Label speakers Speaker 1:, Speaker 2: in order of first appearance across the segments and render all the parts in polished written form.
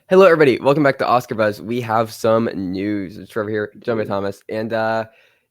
Speaker 1: Hello, everybody. Welcome back to Oscar Buzz. We have some news. It's Trevor here, John Thomas, and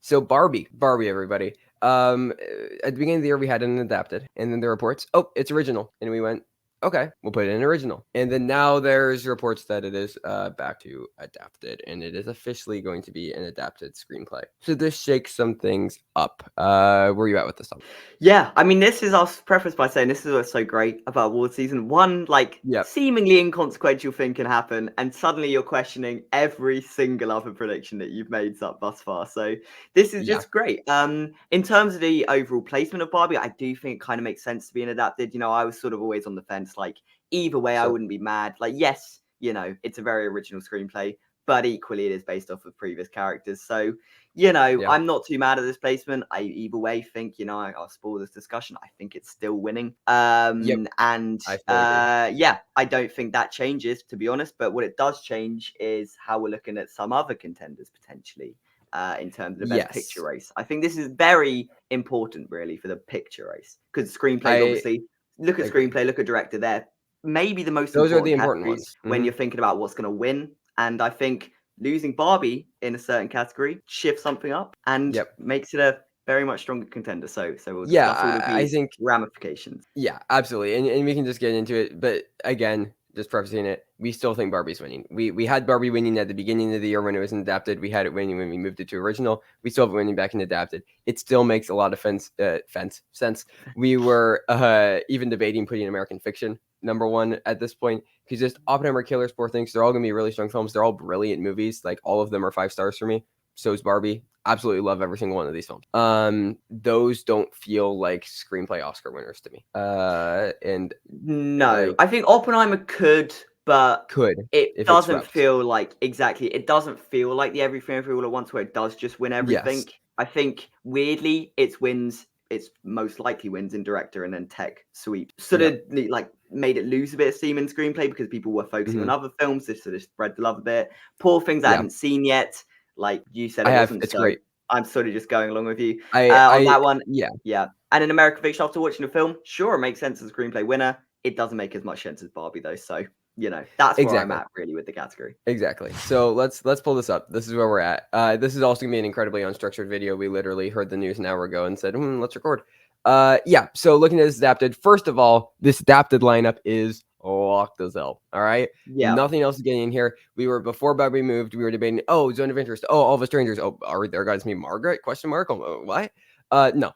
Speaker 1: so Barbie, everybody. At the beginning of the year, we had an adapted, and then the reports, oh, it's original, and we went, okay, we'll put it in original, and then now there's reports that it is back to adapted, and it is officially going to be an adapted screenplay. So this shakes some things up. Where are you at with this, Tom?
Speaker 2: Yeah, I mean, this is I'll preface by saying this is what's so great about award season. One, like,
Speaker 1: Yep.
Speaker 2: seemingly inconsequential thing can happen, and suddenly you're questioning every single other prediction that you've made thus far. So this is
Speaker 1: Yeah.
Speaker 2: just great. In terms of the overall placement of Barbie, I do think it kind of makes sense to be an adapted. You know, I was sort of always on the fence. Like, either way, I
Speaker 1: So
Speaker 2: wouldn't be mad. Like, yes, you know, it's a very original screenplay, but equally it is based off of previous characters. So, you know,
Speaker 1: yeah,
Speaker 2: I'm not too mad at this placement. I either way think, you know, I'll spoil this discussion. I think it's still winning.
Speaker 1: yep,
Speaker 2: And
Speaker 1: I fully agree.
Speaker 2: yeah, I don't think that changes, to be honest. But what it does change is how we're looking at some other contenders potentially in terms of the best picture
Speaker 1: Yes,
Speaker 2: race. I think this is very important, really, for the picture race because screenplays,
Speaker 1: I
Speaker 2: obviously, look at
Speaker 1: agree.
Speaker 2: screenplay, look at director. They're maybe the most
Speaker 1: Those are the
Speaker 2: important
Speaker 1: important
Speaker 2: categories
Speaker 1: ones.
Speaker 2: when
Speaker 1: Mhm.
Speaker 2: you're thinking about what's going to win. And I think losing Barbie in a certain category shifts something up and
Speaker 1: Yep.
Speaker 2: makes it a very much stronger contender. So we'll
Speaker 1: Yeah,
Speaker 2: discuss all of
Speaker 1: I
Speaker 2: the
Speaker 1: think
Speaker 2: ramifications.
Speaker 1: yeah, absolutely, and we can just get into it, but again, just prefacing it, we still think Barbie's winning. We had Barbie winning at the beginning of the year when it was adapted. We had it winning when we moved it to original. We still have it winning back in adapted. It still makes a lot of sense. We were even debating putting American Fiction #1 at this point because just Oppenheimer, Killers, Poor Things, they're all gonna be really strong films. They're all brilliant movies. Like all of them are 5 stars for me. So is Barbie. Absolutely love every single one of these films. Those don't feel like screenplay Oscar winners to me. And
Speaker 2: No,
Speaker 1: like
Speaker 2: I think Oppenheimer could, but
Speaker 1: could
Speaker 2: it
Speaker 1: if it
Speaker 2: doesn't
Speaker 1: swept.
Speaker 2: feel like exactly. It doesn't feel like the Everything Everywhere All at Once, where it does just win
Speaker 1: Yes.
Speaker 2: everything. I think weirdly, its most likely wins in director and then tech sweep. Sort
Speaker 1: Yep.
Speaker 2: of like made it lose a bit of steam in screenplay because people were focusing on
Speaker 1: Hmm.
Speaker 2: other films. This sort of spread the love a bit. Poor Things I
Speaker 1: Yeah.
Speaker 2: hadn't seen yet. Like you said,
Speaker 1: I
Speaker 2: it
Speaker 1: have.
Speaker 2: wasn't,
Speaker 1: It's
Speaker 2: so
Speaker 1: great.
Speaker 2: I'm sort of just going along with you
Speaker 1: I
Speaker 2: on
Speaker 1: I
Speaker 2: that one.
Speaker 1: yeah.
Speaker 2: Yeah, and in American Fiction, after watching the film, sure, it makes sense as a screenplay winner. It doesn't make as much sense as Barbie though, so you know that's where I'm
Speaker 1: Exactly.
Speaker 2: at really with the category.
Speaker 1: Exactly. So let's pull this up. This is where we're at. This is also gonna be an incredibly unstructured video. We literally heard the news an hour ago and said, let's record. Yeah. So looking at this adapted, first of all, this adapted lineup is locked as hell. All right.
Speaker 2: Yeah,
Speaker 1: Nothing else is getting in here. We were before Barbie moved. We were debating. Oh, Zone of Interest. Oh, All of Us Strangers. Oh, are there guys me Margaret? Question mark. Oh, what? No.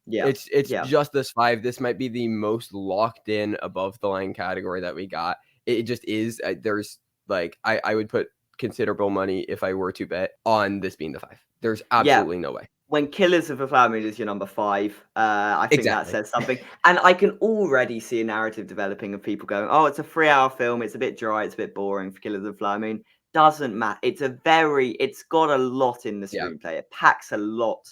Speaker 2: yeah,
Speaker 1: It's
Speaker 2: yeah.
Speaker 1: just this 5. This might be the most locked in above the line category that we got. It just is. There's like I would put considerable money if I were to bet on this being the 5. There's
Speaker 2: Yeah,
Speaker 1: absolutely no way.
Speaker 2: when Killers of a Flower Moon is your number 5, I think that
Speaker 1: Exactly.
Speaker 2: says something. And I can already see a narrative developing of people going, "Oh, it's a 3-hour film. It's a bit dry. It's a bit boring for Killers of a Flower Moon." Doesn't matter. It's got a lot in the
Speaker 1: Yeah.
Speaker 2: screenplay. It packs a lot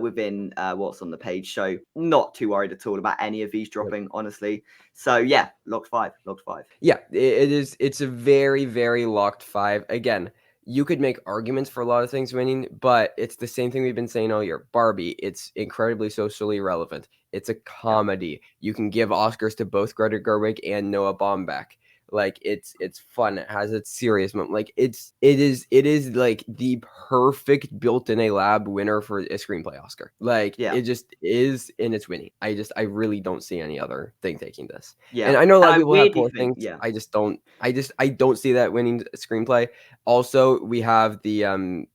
Speaker 2: within what's on the page. So not too worried at all about any of these
Speaker 1: Yep.
Speaker 2: dropping, honestly. So yeah, locked 5, locked 5.
Speaker 1: Yeah, it is. It's a very, very locked 5. Again, you could make arguments for a lot of things winning, but it's the same thing we've been saying all year. Barbie, it's incredibly socially relevant. It's a
Speaker 2: Yeah.
Speaker 1: comedy. You can give Oscars to both Greta Gerwig and Noah Baumbach. Like it's fun. It has its serious moment. Like it is like the perfect built in a lab winner for a screenplay Oscar. Like
Speaker 2: Yeah.
Speaker 1: it just is, and it's winning. I really don't see any other thing taking this. And
Speaker 2: Yeah.
Speaker 1: I know a lot
Speaker 2: And
Speaker 1: of
Speaker 2: I
Speaker 1: people have
Speaker 2: weirdly
Speaker 1: Poor
Speaker 2: think,
Speaker 1: Things.
Speaker 2: yeah.
Speaker 1: I don't see that winning screenplay. Also, we have the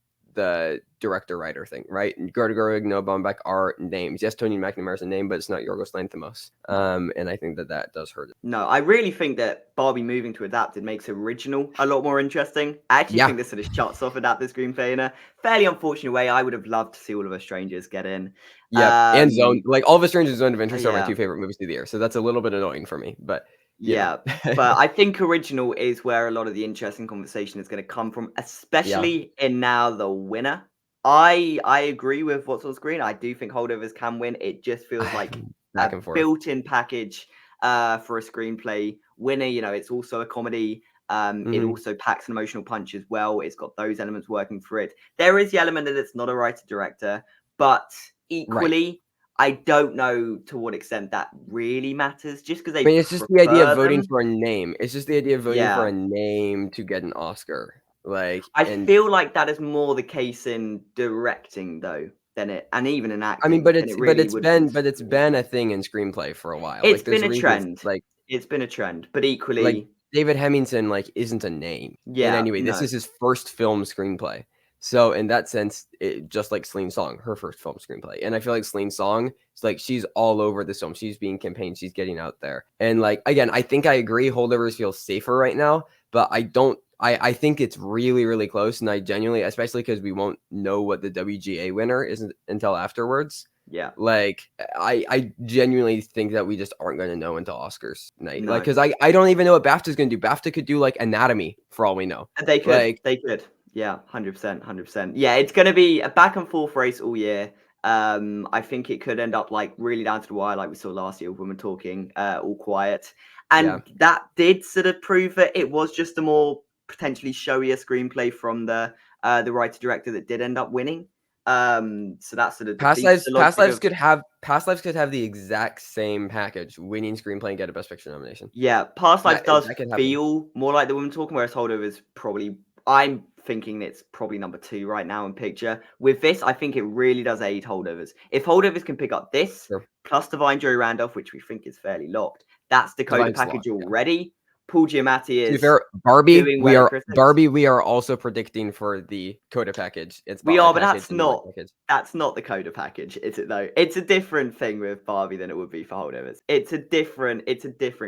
Speaker 1: director writer thing, right? Greta Gerwig, Noah Baumbach are names. Yes, Tony McNamara's a name, but it's not Yorgos Lanthimos. And I think that does hurt it.
Speaker 2: No, I really think that Barbie moving to adapted makes original a lot more interesting. I actually
Speaker 1: Yeah,
Speaker 2: think this sort of shuts off adapted screenplay in a fairly unfortunate way. I would have loved to see All of Us Strangers get in.
Speaker 1: yep. And Zone, like All of Us Strangers and Zone of Interest are my
Speaker 2: Yeah,
Speaker 1: 2 favorite movies of the year. So that's a little bit annoying for me, but you know.
Speaker 2: yeah. But I think original is where a lot of the interesting conversation is going to come from,
Speaker 1: Yeah,
Speaker 2: especially in now the winner. I agree with what's on screen. I do think holdovers can win. It just feels like
Speaker 1: back
Speaker 2: a
Speaker 1: and forth.
Speaker 2: built-in package for a screenplay winner. You know, it's also a comedy. It
Speaker 1: Hmm.
Speaker 2: also packs an emotional punch as well. It's got those elements working for it. There is the element that it's not a writer director, but
Speaker 1: Right.
Speaker 2: equally, I don't know to what extent that really matters, just because
Speaker 1: I
Speaker 2: they
Speaker 1: mean, it's just the idea of
Speaker 2: prefer
Speaker 1: voting
Speaker 2: them.
Speaker 1: for a name. It's just the idea of voting for
Speaker 2: Yeah.
Speaker 1: a name to get an Oscar. Like,
Speaker 2: I
Speaker 1: and
Speaker 2: feel like that is more the case in directing though than it, and even in
Speaker 1: I mean,
Speaker 2: acting than it really would be.
Speaker 1: but it's been a thing in screenplay for a while.
Speaker 2: It's
Speaker 1: Like, there's
Speaker 2: been a
Speaker 1: reasons,
Speaker 2: trend. It's been a trend, but
Speaker 1: like
Speaker 2: equally,
Speaker 1: David Hemmingson, like, isn't a name in
Speaker 2: yeah,
Speaker 1: any way. This
Speaker 2: no,
Speaker 1: is his first film screenplay. So in that sense, just like Celine Song, her first film screenplay. And I feel like Celine Song, it's like she's all over this film. She's being campaigned. She's getting out there. And like, again, I think I agree. Holdovers feels safer right now, but I don't. I think it's really, really close. And I genuinely, especially because we won't know what the WGA winner is until afterwards.
Speaker 2: yeah,
Speaker 1: Like, I genuinely think that we just aren't going to know until Oscars night. Like,
Speaker 2: no.
Speaker 1: because I don't even know what BAFTA's going to do. BAFTA could do like Anatomy for all we know.
Speaker 2: They could.
Speaker 1: Like,
Speaker 2: They could. Yeah, 100%, 100%. Yeah, it's gonna be a back and forth race all year. I think it could end up like really down to the wire, like we saw last year when we were talking All Quiet,
Speaker 1: yeah.
Speaker 2: and that did sort of prove that it was just a more potentially showier screenplay from the writer director that did end up winning. So that sort of defeats the logic of
Speaker 1: Past Lives could have the exact same package, winning screenplay and get a Best Picture nomination.
Speaker 2: yeah. Past Lives does
Speaker 1: That could happen.
Speaker 2: feel more like the woman talking, whereas Holdovers probably. I'm thinking it's probably number 2 right now in picture. With this, I think it really does aid Holdovers. If Holdovers can pick up this
Speaker 1: Sure.
Speaker 2: plus Divine Joy Randolph, which we think is fairly locked, that's the Coda
Speaker 1: Divine's
Speaker 2: package
Speaker 1: locked, yeah.
Speaker 2: already. Paul Giamatti
Speaker 1: To be
Speaker 2: is
Speaker 1: fair, Barbie,
Speaker 2: doing well at critics.
Speaker 1: we are also predicting for the Coda package. It's
Speaker 2: We
Speaker 1: Spotlight
Speaker 2: are, but
Speaker 1: package and the Light package.
Speaker 2: that's not the Coda package, is it though? It's a different thing with Barbie than it would be for Holdovers. It's a different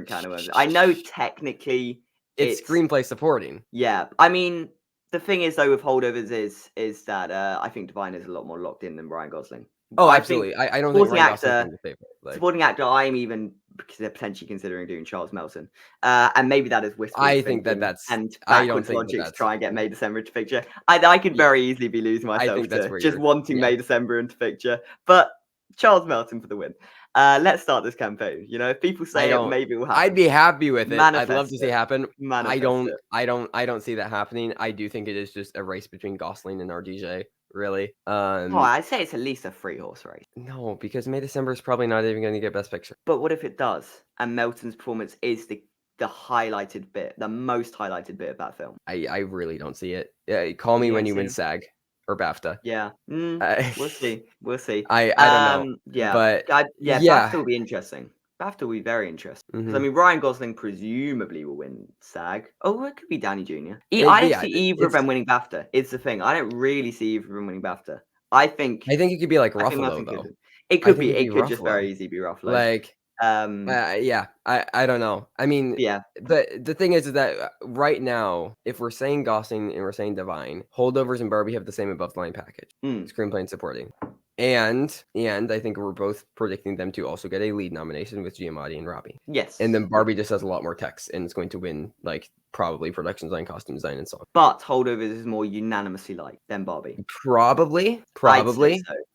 Speaker 2: kind of. I know technically
Speaker 1: It's screenplay supporting.
Speaker 2: yeah. I mean, the thing is though with Holdovers is that I think Divine is a lot more locked in than Ryan Gosling.
Speaker 1: Oh,
Speaker 2: I
Speaker 1: absolutely.
Speaker 2: think
Speaker 1: I don't think
Speaker 2: supporting
Speaker 1: Ryan Gosling's
Speaker 2: actor,
Speaker 1: going to favorite. Like,
Speaker 2: supporting actor, I'm even potentially considering doing Charles Melton, and maybe that is wishful
Speaker 1: I think that
Speaker 2: thinking
Speaker 1: that's.
Speaker 2: and
Speaker 1: I don't
Speaker 2: backwards
Speaker 1: think that
Speaker 2: logic to
Speaker 1: that's.
Speaker 2: try and get May December into picture. I could
Speaker 1: Yeah,
Speaker 2: very easily be losing
Speaker 1: I
Speaker 2: myself
Speaker 1: think that's
Speaker 2: to
Speaker 1: where
Speaker 2: just
Speaker 1: you're.
Speaker 2: wanting
Speaker 1: Yeah,
Speaker 2: May December into picture, but Charles Melton for the win. Let's start this campaign. You know, if people
Speaker 1: I
Speaker 2: say it,
Speaker 1: don't.
Speaker 2: maybe it will happen.
Speaker 1: I'd be happy with it. I'd love
Speaker 2: Manifest
Speaker 1: to see it
Speaker 2: it.
Speaker 1: happen.
Speaker 2: Manifest it.
Speaker 1: I don't see that happening. I do think it is just a race between Gosling and RDJ. Really.
Speaker 2: Oh, I'd say it's at least a 3-horse race.
Speaker 1: No, because May December is probably not even going to get Best Picture.
Speaker 2: But what if it does? And Melton's performance is the highlighted bit, the most highlighted bit of that film.
Speaker 1: I really don't see it. Yeah, call me
Speaker 2: You
Speaker 1: when
Speaker 2: don't
Speaker 1: you
Speaker 2: see
Speaker 1: win
Speaker 2: it?
Speaker 1: SAG or BAFTA.
Speaker 2: Yeah. We'll see. We'll see.
Speaker 1: I don't know,
Speaker 2: Yeah.
Speaker 1: but
Speaker 2: Yeah,
Speaker 1: yeah.
Speaker 2: BAFTA will be interesting. BAFTA will be very interesting. Because I
Speaker 1: Mhm.
Speaker 2: mean, Ryan Gosling presumably will win SAG. Oh, it could be Downey Jr.
Speaker 1: But
Speaker 2: I don't
Speaker 1: yeah,
Speaker 2: see either of them winning BAFTA. It's the thing. I don't really see either of them winning BAFTA. I think
Speaker 1: I think it could be like
Speaker 2: Melton
Speaker 1: Ruffalo
Speaker 2: could.
Speaker 1: though.
Speaker 2: It
Speaker 1: I
Speaker 2: could
Speaker 1: think
Speaker 2: be.
Speaker 1: it'd be
Speaker 2: It could just
Speaker 1: Ruffalo.
Speaker 2: very easily be Ruffalo.
Speaker 1: Like, yeah, I don't know. I mean,
Speaker 2: Yeah.
Speaker 1: the thing is that right now, if we're saying Gosling and we're saying Divine, Holdovers and Barbie have the same above the line package, screenplay and supporting. And I think we're both predicting them to also get a lead nomination with Giamatti and Robbie.
Speaker 2: Yes.
Speaker 1: And then Barbie just has a lot more text and is going to win like probably production design, costume design, and song.
Speaker 2: But Holdovers is more unanimously liked than Barbie.
Speaker 1: Probably.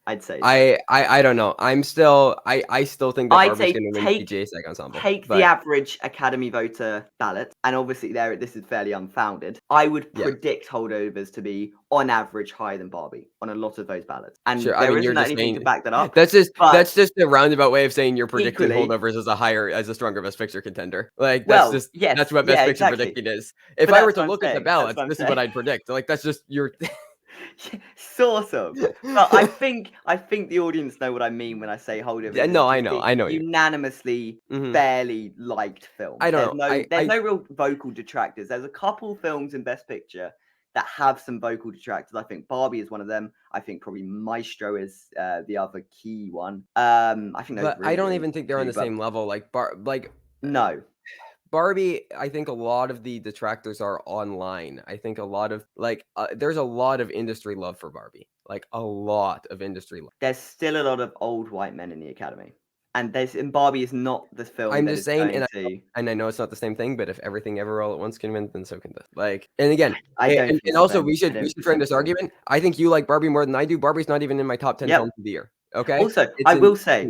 Speaker 2: I'd say so.
Speaker 1: I don't know. I still think that
Speaker 2: I'd
Speaker 1: Barbie's
Speaker 2: say
Speaker 1: going to win PGA SAG Ensemble.
Speaker 2: take the average Academy voter ballot, and obviously this is fairly unfounded. I would predict Holdovers to be on average higher than Barbie on a lot of those ballots. And
Speaker 1: sure,
Speaker 2: there
Speaker 1: I mean,
Speaker 2: isn't anything to back that up.
Speaker 1: That's just a roundabout way of saying you're predicting
Speaker 2: equally,
Speaker 1: Holdovers as a stronger Best Picture contender. Like that's
Speaker 2: yes,
Speaker 1: that's what Best Picture predicting is. If I were to look at the ballots, this is what I'd predict. Like that's just your
Speaker 2: sort of. But I think the audience know what I mean when I say Holdovers.
Speaker 1: Yeah, no, I know.
Speaker 2: Unanimously fairly liked film.
Speaker 1: I don't know.
Speaker 2: There's no real vocal detractors. There's a couple films in Best Picture that have some vocal detractors. I think Barbie is one of them. I think probably Maestro is the other key one. I think those.
Speaker 1: But I don't even think they're on the same level. Like
Speaker 2: no.
Speaker 1: Barbie, I think a lot of the detractors are online. I think a lot of there's a lot of industry love for Barbie. Like a lot of industry love.
Speaker 2: There's still a lot of old white men in the Academy. And Barbie is not the film.
Speaker 1: I'm just saying, and I know it's not the same thing, but if Everything Ever All at Once can win, then so can this. Like, and again, and also we should frame this argument. I think you like Barbie more than I do. Barbie's not even in my top 10 films of the year. Okay.
Speaker 2: Also, I will say,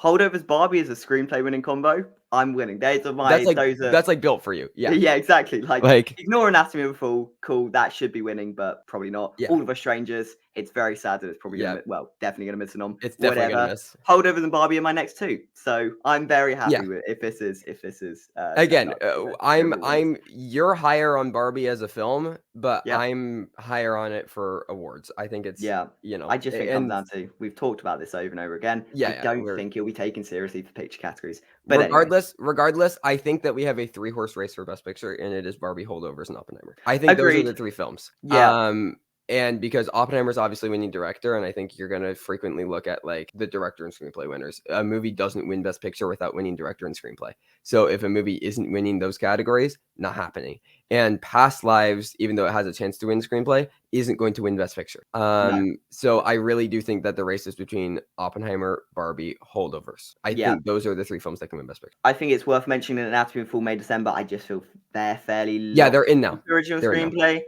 Speaker 2: Holdovers Barbie is a screenplay winning combo. I'm winning. That's
Speaker 1: like built for you. Yeah.
Speaker 2: Yeah, exactly. Like ignore Anatomy of a Fall. Cool. That should be winning, but probably not.
Speaker 1: Yeah.
Speaker 2: All of Us Strangers. It's very sad that it's probably
Speaker 1: Yeah,
Speaker 2: definitely gonna miss a nom.
Speaker 1: it's definitely gonna
Speaker 2: Whatever.
Speaker 1: miss.
Speaker 2: Holdovers and Barbie are my next two, so I'm very
Speaker 1: Yeah.
Speaker 2: happy with if this is turned
Speaker 1: Again,
Speaker 2: up to the awards.
Speaker 1: you're higher on Barbie as a film, but
Speaker 2: Yeah.
Speaker 1: I'm higher on it for awards. I think it's,
Speaker 2: Yeah.
Speaker 1: you know,
Speaker 2: I just think it comes
Speaker 1: and
Speaker 2: down to we've talked about this over and over again. I
Speaker 1: yeah,
Speaker 2: don't
Speaker 1: we're
Speaker 2: think it'll be taken seriously for picture categories. But anyway,
Speaker 1: regardless, I think that we have a 3-horse race for Best Picture, and it is Barbie, Holdovers, and Oppenheimer. I think those are the
Speaker 2: agreed.
Speaker 1: 3 films.
Speaker 2: Yeah.
Speaker 1: And because Oppenheimer's obviously winning director, and I think you're gonna frequently look at like the director and screenplay winners. A movie doesn't win Best Picture without winning director and screenplay. So if a movie isn't winning those categories, not happening. And Past Lives, even though it has a chance to win screenplay, isn't going to win Best Picture.
Speaker 2: No.
Speaker 1: So I really do think that the race is between Oppenheimer, Barbie, Holdovers. I think those are the 3 films that can win Best Picture.
Speaker 2: I think it's worth mentioning that Anatomy of a Fall May December. I just feel they're fairly
Speaker 1: Yeah, they're in now.
Speaker 2: the original
Speaker 1: They're in now.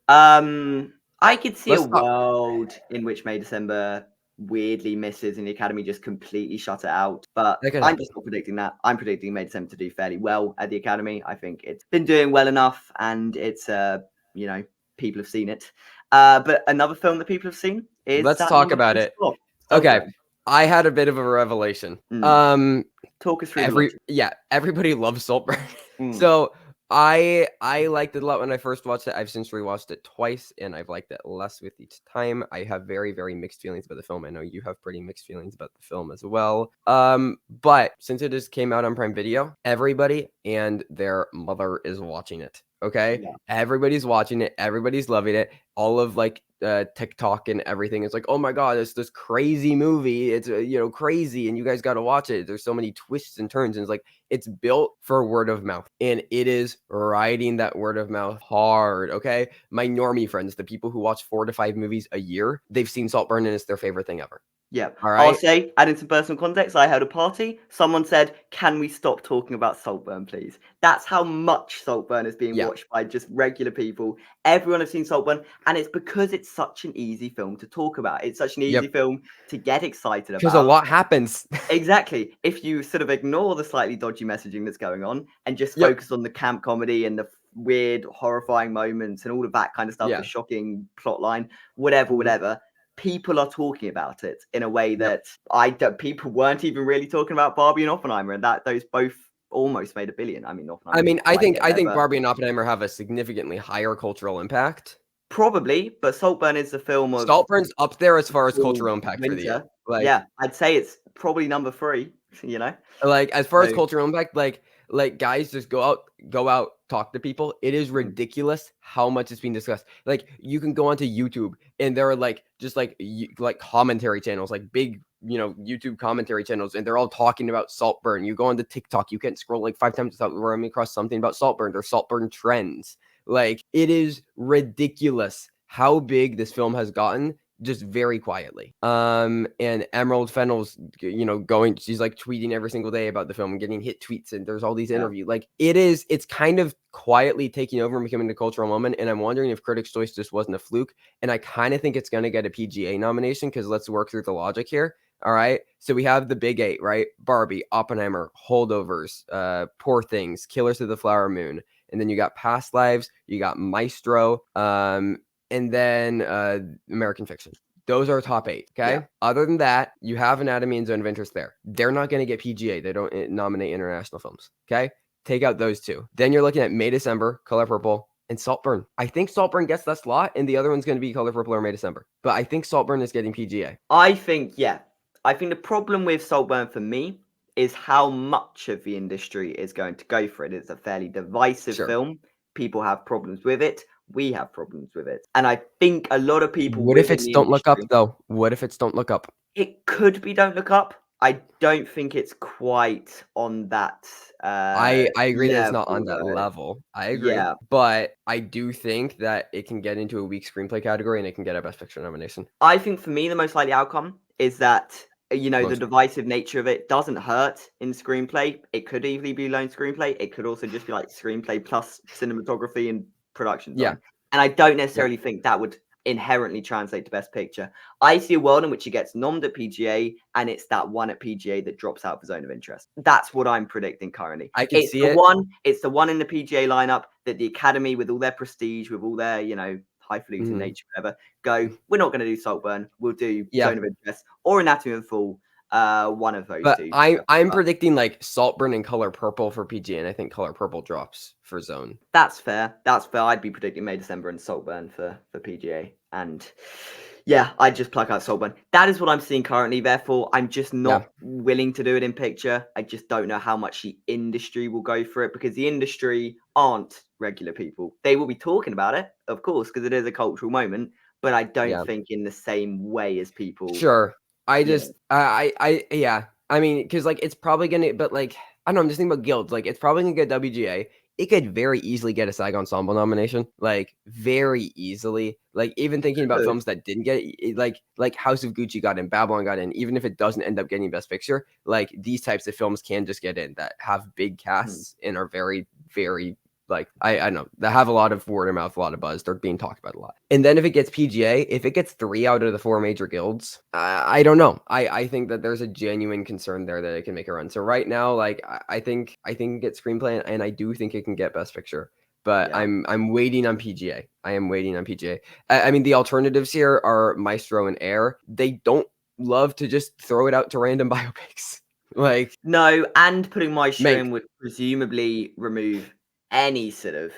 Speaker 2: screenplay. I could see
Speaker 1: Let's
Speaker 2: a
Speaker 1: talk.
Speaker 2: world in which May December weirdly misses and the Academy just completely shut it out. But
Speaker 1: That could
Speaker 2: I'm
Speaker 1: happen.
Speaker 2: just not predicting that. I'm predicting May December to do fairly well at the Academy. I think it's been doing well enough, and it's you know, people have seen it. But another film that people have seen is
Speaker 1: Let's
Speaker 2: that
Speaker 1: talk
Speaker 2: number
Speaker 1: about
Speaker 2: 3
Speaker 1: it.
Speaker 2: spot,
Speaker 1: Okay,
Speaker 2: Saltburn.
Speaker 1: I had a bit of a revelation.
Speaker 2: Talk us through the logic.
Speaker 1: Everybody loves Saltburn.
Speaker 2: Mm.
Speaker 1: So I liked it a lot when I first watched it. I've since rewatched it twice, and I've liked it less with each time. I have very, very mixed feelings about the film. I know you have pretty mixed feelings about the film as well. But since it just came out on Prime Video, everybody and their mother is watching it. Okay,
Speaker 2: Yeah.
Speaker 1: everybody's watching it. Everybody's loving it. All of like TikTok and everything. It's like, oh my god, it's this crazy movie. It's crazy, and you guys got to watch it. There's so many twists and turns, and it's like it's built for word of mouth, and it is riding that word of mouth hard. Okay, my normie friends, the people who watch 4 to 5 movies a year, they've seen Saltburn, and it's their favorite thing ever.
Speaker 2: Yeah.
Speaker 1: All
Speaker 2: I'll
Speaker 1: right.
Speaker 2: say, adding some personal context, I held a party. Someone said, "Can we stop talking about Saltburn, please?" That's how much Saltburn is being
Speaker 1: Yeah.
Speaker 2: watched by just regular people. Everyone has seen Saltburn, and it's because it's such an easy film to talk about. It's such an easy
Speaker 1: Yep.
Speaker 2: film to get excited
Speaker 1: Because a
Speaker 2: about.
Speaker 1: lot happens.
Speaker 2: Exactly. If you sort of ignore the slightly dodgy messaging that's going on and just
Speaker 1: Yep.
Speaker 2: focus on the camp comedy and the weird, horrifying moments and all of that kind of stuff,
Speaker 1: Yeah.
Speaker 2: the shocking plot line, whatever, people are talking about it in a way
Speaker 1: Yep.
Speaker 2: that people weren't even really talking about Barbie and Oppenheimer, and that those both almost made $1 billion. I mean, Oppenheimer didn't
Speaker 1: I
Speaker 2: quite
Speaker 1: think
Speaker 2: get there, but
Speaker 1: Barbie and Oppenheimer have a significantly higher cultural impact.
Speaker 2: probably. But Saltburn is the film of
Speaker 1: Saltburn's up there as far as
Speaker 2: fall,
Speaker 1: cultural impact for the year.
Speaker 2: winter.
Speaker 1: Like,
Speaker 2: Yeah, I'd say it's probably number 3. You know,
Speaker 1: as far as
Speaker 2: so
Speaker 1: cultural impact, like guys, just go out, talk to people. It is ridiculous how much it's being discussed. Like, you can go onto YouTube, and there are like just like commentary channels, like big YouTube commentary channels, and they're all talking about Saltburn. You go onto TikTok, you can't scroll like 5 times without running across something about Saltburn or Saltburn trends. Like, it is ridiculous how big this film has gotten just very quietly. And Emerald Fennell's, she's like tweeting every single day about the film and getting hit tweets, and there's all these interviews. Like, it's kind of quietly taking over and becoming a cultural moment. And I'm wondering if Critics' Choice just wasn't a fluke. And I kind of think it's going to get a PGA nomination, because let's work through the logic here. All right. So we have the big 8, right? Barbie, Oppenheimer, Holdovers, Poor Things, Killers of the Flower Moon. And then you got Past Lives, you got Maestro, and then American Fiction. Those are top 8. Okay.
Speaker 2: Yeah.
Speaker 1: Other than that, you have Anatomy and Zone of Interest there. They're not going to get PGA. They don't nominate international films. Okay. Take out those 2. Then you're looking at May December, Color Purple, and Saltburn. I think Saltburn gets that slot, and the other one's going to be Color Purple or May December. But I think Saltburn is getting PGA.
Speaker 2: I think the problem with Saltburn for me is how much of the industry is going to go for it. It's a fairly divisive film. People have problems with it. We have problems with it. And I think a lot of people
Speaker 1: What if
Speaker 2: within
Speaker 1: it's
Speaker 2: the
Speaker 1: Don't Look Up,
Speaker 2: industry,
Speaker 1: though? What if it's Don't Look Up?
Speaker 2: it could be Don't Look Up. I don't think it's quite on that
Speaker 1: I agree that it's not
Speaker 2: level,
Speaker 1: on that
Speaker 2: though.
Speaker 1: level. I agree.
Speaker 2: Yeah.
Speaker 1: But I do think that it can get into a weak screenplay category, and it can get a Best Picture nomination.
Speaker 2: I think for me, the most likely outcome is that, the divisive nature of it doesn't hurt in screenplay. It could easily be lone screenplay. It could also just be like screenplay plus cinematography and production design.
Speaker 1: Yeah.
Speaker 2: And I don't necessarily think that would inherently translate to Best Picture. I see a world in which it gets nommed at PGA, and it's that one at PGA that drops out for Zone of Interest. That's what I'm predicting currently.
Speaker 1: I can see it.
Speaker 2: It's the one in the PGA lineup that the Academy, with all their prestige, with all their, Highfalutin
Speaker 1: Mhm.
Speaker 2: Nature, whatever, go, we're not going to do Saltburn. We'll do
Speaker 1: Yeah.
Speaker 2: Zone of Interest or Anatomy of a Fall. One of those
Speaker 1: But
Speaker 2: two.
Speaker 1: I'm predicting like Saltburn and Color Purple for PGA, and I think Color Purple drops for Zone.
Speaker 2: That's fair. That's fair. I'd be predicting May, December, and Saltburn for PGA. And yeah, I'd just pluck out Saltburn. That is what I'm seeing currently. Therefore, I'm just
Speaker 1: Yeah.
Speaker 2: not willing to do it in picture. I just don't know how much the industry will go for it, because the industry aren't regular people. They will be talking about it, of course, because it is a cultural moment. But I don't
Speaker 1: Yeah.
Speaker 2: think in the same way as people.
Speaker 1: Sure. I
Speaker 2: You know,
Speaker 1: just yeah. I mean, because like it's probably gonna, but like I don't know. I'm just thinking about guilds. Like it's probably gonna get WGA. It could very easily get a SAG Ensemble nomination, like very easily. Like even thinking about
Speaker 2: could.
Speaker 1: films that didn't get it, like House of Gucci got in, Babylon got in. Even if it doesn't end up getting Best Picture, like these types of films can just get in that have big casts and are very, very like I don't know, that have a lot of word of mouth, a lot of buzz. They're being talked about a lot. And then if it gets PGA, if it gets 3 out of the 4 major guilds, I don't know. I think that there's a genuine concern there that it can make a run. So right now, like I think it gets screenplay, and I do think it can get Best Picture. But
Speaker 2: Yeah.
Speaker 1: I'm waiting on PGA. I am waiting on PGA. I mean, the alternatives here are Maestro and Air. They don't love to just throw it out to random biopics. Like
Speaker 2: No, and putting Maestro
Speaker 1: Mank.
Speaker 2: in would presumably remove any sort of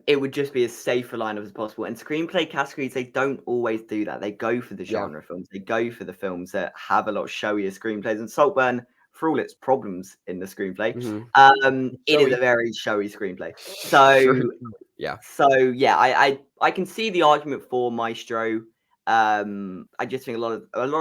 Speaker 2: it would just be as safe a lineup as possible. And screenplay categories, they don't always do that. They go for the
Speaker 1: Yeah.
Speaker 2: genre films. They go for the films that have a lot showier screenplays. And Saltburn, for all its problems in the screenplay,
Speaker 1: Mm-hmm.
Speaker 2: it is a
Speaker 1: Showy.
Speaker 2: very showy screenplay.
Speaker 1: Sure. Yeah.
Speaker 2: So yeah, I can see the argument for Maestro. I just think a lot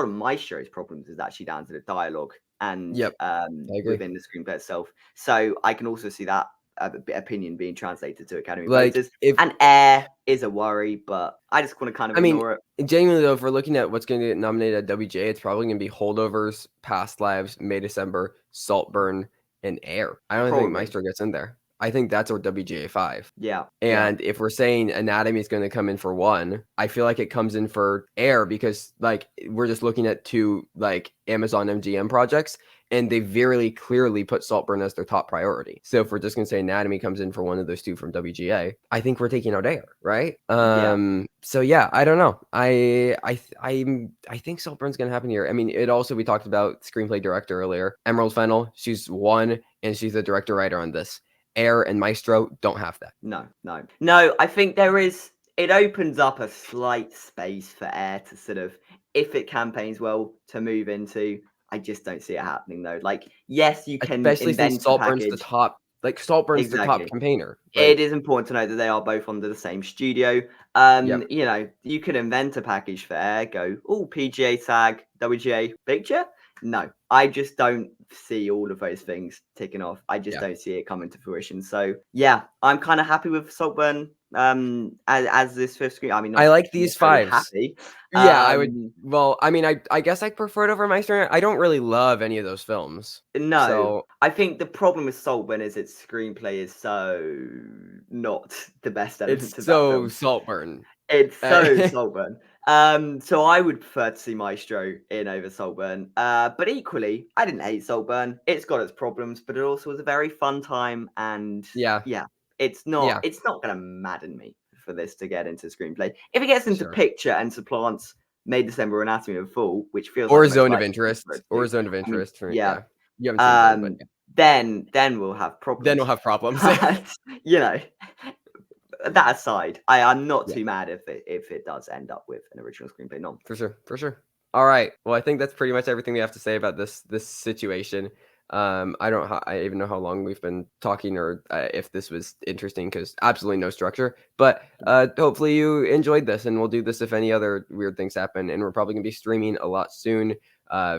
Speaker 2: of Maestro's problems is actually down to the dialogue and
Speaker 1: Yep. I agree.
Speaker 2: within the screenplay itself. So I can also see that opinion being translated to Academy
Speaker 1: Like
Speaker 2: voters.
Speaker 1: if
Speaker 2: And Air is a worry, but I just want to kind of
Speaker 1: I mean,
Speaker 2: ignore it.
Speaker 1: genuinely though, if we're looking at what's going to get nominated at WGA, it's probably going to be Holdovers, Past Lives, May December, Saltburn, and Air. I don't think
Speaker 2: Probably.
Speaker 1: Maestro gets in there. I think that's our WGA 5.
Speaker 2: Yeah. Yeah.
Speaker 1: And if we're saying Anatomy is going to come in for 1, I feel like it comes in for Air because like we're just looking at 2 like Amazon MGM projects, and they very clearly put Saltburn as their top priority. So if we're just going to say Anatomy comes in for one of those 2 from WGA, I think we're taking out Air, right?
Speaker 2: Yeah.
Speaker 1: So yeah, I don't know. I think Saltburn's going to happen here. I mean, it also, we talked about screenplay director earlier. Emerald Fennell, she's 1 and she's the director writer on this. Air and Maestro don't have that.
Speaker 2: No. I think there is. It opens up a slight space for Air to sort of, if it campaigns well, to move into. I just don't see it happening though. Like, yes, you can
Speaker 1: Especially since
Speaker 2: invent a
Speaker 1: Saltburn's the
Speaker 2: package.
Speaker 1: top, like Saltburn's the top
Speaker 2: Exactly.
Speaker 1: campaigner.
Speaker 2: It
Speaker 1: Like,
Speaker 2: is important to note that they are both under the same studio.
Speaker 1: yep,
Speaker 2: You know, you could invent a package for Air, go, oh, PGA SAG, WGA picture. No, I just don't see all of those things ticking off. I just
Speaker 1: yeah.
Speaker 2: don't see it coming to fruition. So yeah, I'm kind of happy with Saltburn as this fifth screen. I mean,
Speaker 1: I
Speaker 2: not
Speaker 1: like these
Speaker 2: necessarily
Speaker 1: 5s.
Speaker 2: happy.
Speaker 1: Yeah, I would.
Speaker 2: Um,
Speaker 1: Well, I mean, I guess I prefer it over Maestro. I don't really love any of those films.
Speaker 2: no,
Speaker 1: So
Speaker 2: I think the problem with Saltburn is its screenplay is so not the best elements
Speaker 1: it's
Speaker 2: of that
Speaker 1: so
Speaker 2: film.
Speaker 1: Saltburn.
Speaker 2: It's so
Speaker 1: Uh,
Speaker 2: Saltburn. So I would prefer to see Maestro in over Saltburn. But equally, I didn't hate Saltburn. It's got its problems, but it also was a very fun time. And
Speaker 1: yeah,
Speaker 2: yeah,
Speaker 1: yeah,
Speaker 2: it's not gonna madden me for this to get into screenplay. If it gets into
Speaker 1: sure.
Speaker 2: picture and supplants May December Anatomy of a Fall, which feels like
Speaker 1: Or
Speaker 2: the most
Speaker 1: Zone of
Speaker 2: likely thing for
Speaker 1: Interest.
Speaker 2: it to
Speaker 1: Or
Speaker 2: do.
Speaker 1: Zone of
Speaker 2: I mean,
Speaker 1: Interest.
Speaker 2: yeah.
Speaker 1: Yeah, you haven't seen Zone, but yeah.
Speaker 2: Then we'll have
Speaker 1: Then we'll
Speaker 2: problems.
Speaker 1: have problems.
Speaker 2: But you know, that aside, I'm not
Speaker 1: Yeah.
Speaker 2: too mad if it does end up with an original screenplay nom.
Speaker 1: For sure, for sure. All right. Well, I think that's pretty much everything we have to say about this situation. I even know how long we've been talking, or if this was interesting, because absolutely no structure. But hopefully you enjoyed this, and we'll do this if any other weird things happen. And we're probably gonna be streaming a lot soon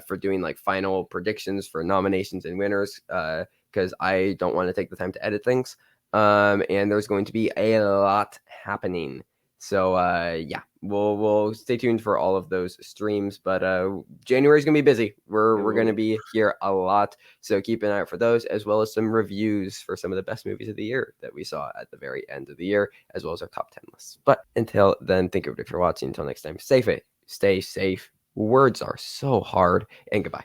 Speaker 1: for doing like final predictions for nominations and winners, because I don't want to take the time to edit things. And there's going to be a lot happening. So yeah, we'll stay tuned for all of those streams. But January is gonna be busy. We're gonna be here a lot, so keep an eye out for those, as well as some reviews for some of the best movies of the year that we saw at the very end of the year, as well as our top 10 lists. But until then, thank you for watching. Until next time, stay safe. Words are so hard, and goodbye.